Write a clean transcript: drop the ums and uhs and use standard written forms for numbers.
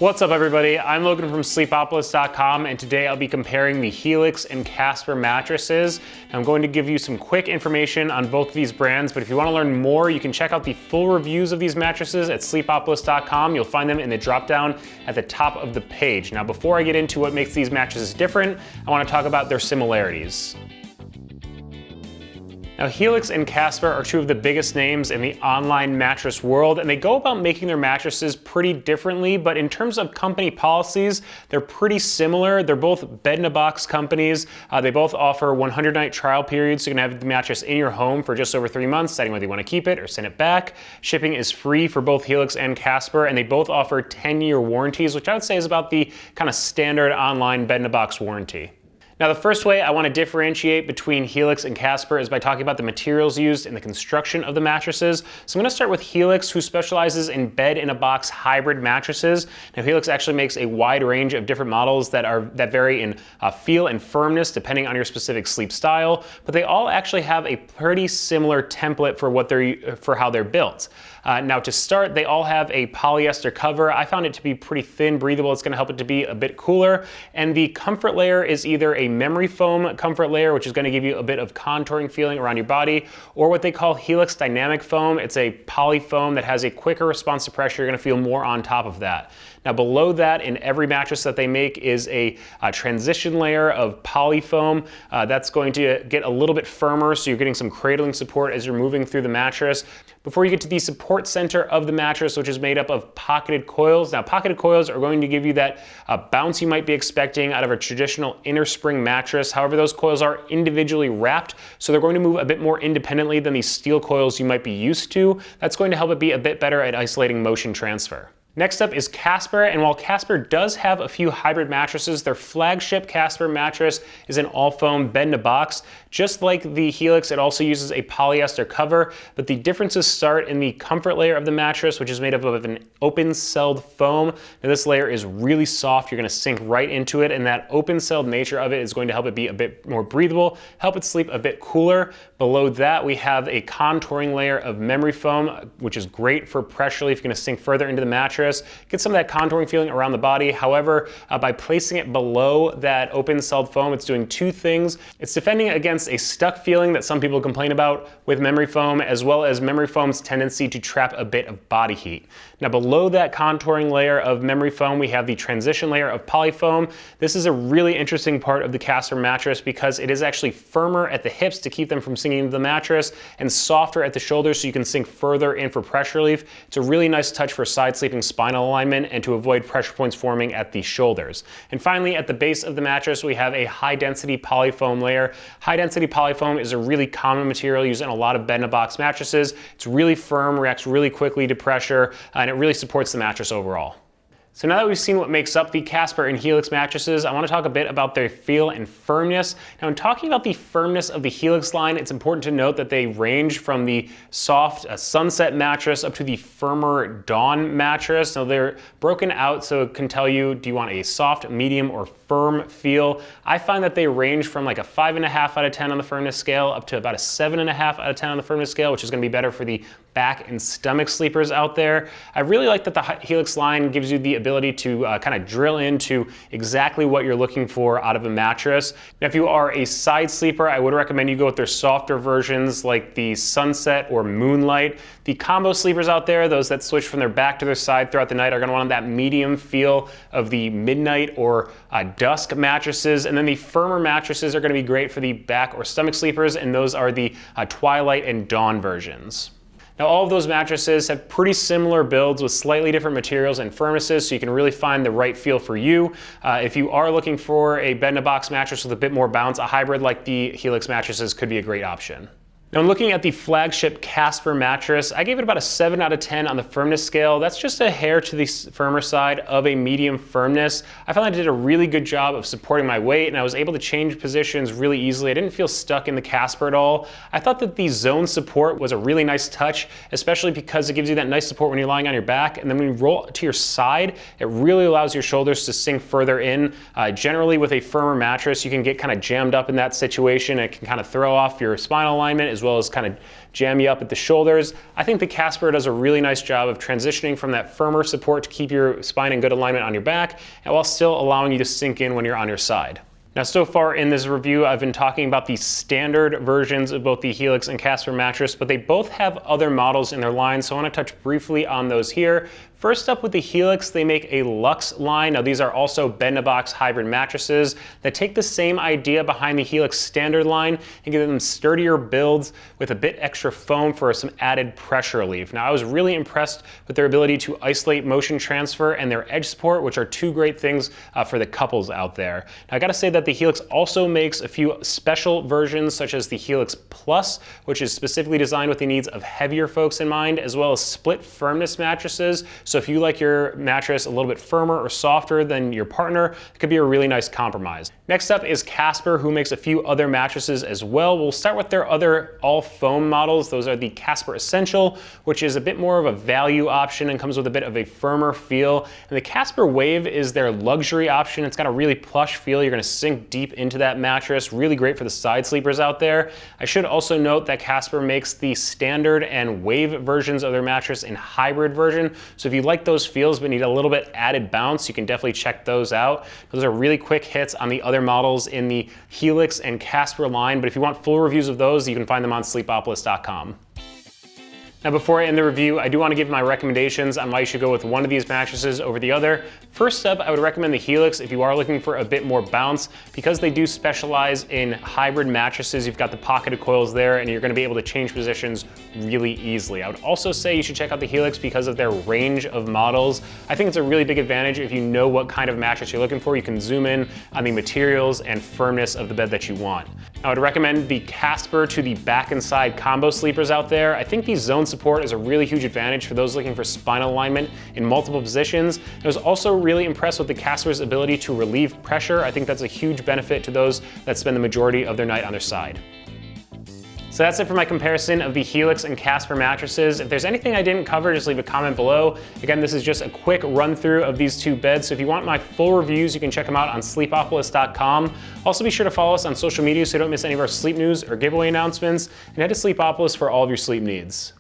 What's up everybody? I'm Logan from Sleepopolis.com and today I'll be comparing the Helix and Casper mattresses. I'm going to give you some quick information on both of these brands, but if you want to learn more, you can check out the full reviews of these mattresses at Sleepopolis.com. You'll find them in the drop down at the top of the page. Now before I get into what makes these mattresses different, I want to talk about their similarities. Now, Helix and Casper are two of the biggest names in the online mattress world, and they go about making their mattresses pretty differently, but in terms of company policies, they're pretty similar. They're both bed-in-a-box companies. They both offer 100-night trial periods, so you can have the mattress in your home for just over 3 months, deciding whether you want to keep it or send it back. Shipping is free for both Helix and Casper, and they both offer 10-year warranties, which I would say is about the kind of standard online bed-in-a-box warranty. Now, the first way I want to differentiate between Helix and Casper is by talking about the materials used in the construction of the mattresses. So I'm going to start with Helix, who specializes in bed-in-a-box hybrid mattresses. Now, Helix actually makes a wide range of different models that vary in feel and firmness depending on your specific sleep style, but they all actually have a pretty similar template for how they're built. Now, to start, they all have a polyester cover. I found it to be pretty thin, breathable. It's going to help it to be a bit cooler. And the comfort layer is either a memory foam comfort layer, which is going to give you a bit of contouring feeling around your body, or what they call Helix dynamic foam. It's a poly foam that has a quicker response to pressure. You're going to feel more on top of that. Now, below that, in every mattress that they make is a transition layer of poly foam. That's going to get a little bit firmer, so you're getting some cradling support as you're moving through the mattress. Before you get to the support center of the mattress, which is made up of pocketed coils. Now, pocketed coils are going to give you that bounce you might be expecting out of a traditional inner spring mattress. However, those coils are individually wrapped, so they're going to move a bit more independently than these steel coils you might be used to. That's going to help it be a bit better at isolating motion transfer. Next up is Casper, and while Casper does have a few hybrid mattresses, their flagship Casper mattress is an all-foam bed-in-a-box. Just like the Helix, it also uses a polyester cover, but the differences start in the comfort layer of the mattress, which is made up of an open-celled foam. Now, this layer is really soft. You're going to sink right into it, and that open-celled nature of it is going to help it be a bit more breathable, help it sleep a bit cooler. Below that, we have a contouring layer of memory foam, which is great for pressure relief. You're going to sink further into the mattress. Get some of that contouring feeling around the body. However, by placing it below that open-celled foam, it's doing two things. It's defending against a stuck feeling that some people complain about with memory foam, as well as memory foam's tendency to trap a bit of body heat. Now, below that contouring layer of memory foam, we have the transition layer of polyfoam. This is a really interesting part of the Casper mattress because it is actually firmer at the hips to keep them from sinking into the mattress and softer at the shoulders so you can sink further in for pressure relief. It's a really nice touch for side sleeping spinal alignment and to avoid pressure points forming at the shoulders. And finally, at the base of the mattress, we have a high-density polyfoam layer. High-density polyfoam is a really common material used in a lot of bed-in-a-box mattresses. It's really firm, reacts really quickly to pressure, and it really supports the mattress overall. So now that we've seen what makes up the Casper and Helix mattresses, I want to talk a bit about their feel and firmness. Now, in talking about the firmness of the Helix line, it's important to note that they range from the soft sunset mattress up to the firmer dawn mattress. Now, they're broken out so it can tell you, do you want a soft, medium, or firm feel? I find that they range from like a 5.5 out of 10 on the firmness scale up to about a 7.5 out of 10 on the firmness scale, which is going to be better for the back and stomach sleepers out there. I really like that the Helix line gives you the ability to kind of drill into exactly what you're looking for out of a mattress. Now, if you are a side sleeper, I would recommend you go with their softer versions like the Sunset or Moonlight. The combo sleepers out there, those that switch from their back to their side throughout the night, are going to want that medium feel of the midnight or dusk mattresses. And then the firmer mattresses are going to be great for the back or stomach sleepers, and those are the twilight and dawn versions. Now, all of those mattresses have pretty similar builds with slightly different materials and firmnesses, so you can really find the right feel for you. If you are looking for a bed-in-a-box mattress with a bit more bounce, a hybrid like the Helix mattresses could be a great option. Now, in looking at the flagship Casper mattress, I gave it about a 7 out of 10 on the firmness scale. That's just a hair to the firmer side of a medium firmness. I found I did a really good job of supporting my weight, and I was able to change positions really easily. I didn't feel stuck in the Casper at all. I thought that the zone support was a really nice touch, especially because it gives you that nice support when you're lying on your back, and then when you roll to your side, it really allows your shoulders to sink further in. Generally, with a firmer mattress, you can get kind of jammed up in that situation. It can kind of throw off your spinal alignment as as well as kind of jam you up at the shoulders. I think the Casper does a really nice job of transitioning from that firmer support to keep your spine in good alignment on your back, and while still allowing you to sink in when you're on your side. Now, so far in this review, I've been talking about the standard versions of both the Helix and Casper mattress, but they both have other models in their line, so I want to touch briefly on those here. First up with the Helix, they make a Luxe line. Now these are also bed-in-a-box hybrid mattresses that take the same idea behind the Helix standard line and give them sturdier builds with a bit extra foam for some added pressure relief. Now I was really impressed with their ability to isolate motion transfer and their edge support, which are two great things for the couples out there. Now I gotta say that the Helix also makes a few special versions such as the Helix Plus, which is specifically designed with the needs of heavier folks in mind, as well as split firmness mattresses. So if you like your mattress a little bit firmer or softer than your partner, it could be a really nice compromise. Next up is Casper, who makes a few other mattresses as well. We'll start with their other all foam models. Those are the Casper Essential, which is a bit more of a value option and comes with a bit of a firmer feel. And the Casper Wave is their luxury option. It's got a really plush feel. You're gonna sink deep into that mattress. Really great for the side sleepers out there. I should also note that Casper makes the standard and Wave versions of their mattress in hybrid version. So if you like those feels but need a little bit added bounce, you can definitely check those out. Those are really quick hits on the other models in the Helix and Casper line, but if you want full reviews of those, you can find them on sleepopolis.com. Now before I end the review, I do want to give my recommendations on why you should go with one of these mattresses over the other. First up, I would recommend the Helix if you are looking for a bit more bounce. Because they do specialize in hybrid mattresses, you've got the pocketed coils there and you're going to be able to change positions really easily. I would also say you should check out the Helix because of their range of models. I think it's a really big advantage if you know what kind of mattress you're looking for. You can zoom in on the materials and firmness of the bed that you want. I would recommend the Casper to the back and side combo sleepers out there. I think these zone support is a really huge advantage for those looking for spinal alignment in multiple positions. I was also really impressed with the Casper's ability to relieve pressure. I think that's a huge benefit to those that spend the majority of their night on their side. So that's it for my comparison of the Helix and Casper mattresses. If there's anything I didn't cover, just leave a comment below. Again, this is just a quick run through of these two beds. So if you want my full reviews, you can check them out on sleepopolis.com. Also be sure to follow us on social media so you don't miss any of our sleep news or giveaway announcements. And head to Sleepopolis for all of your sleep needs.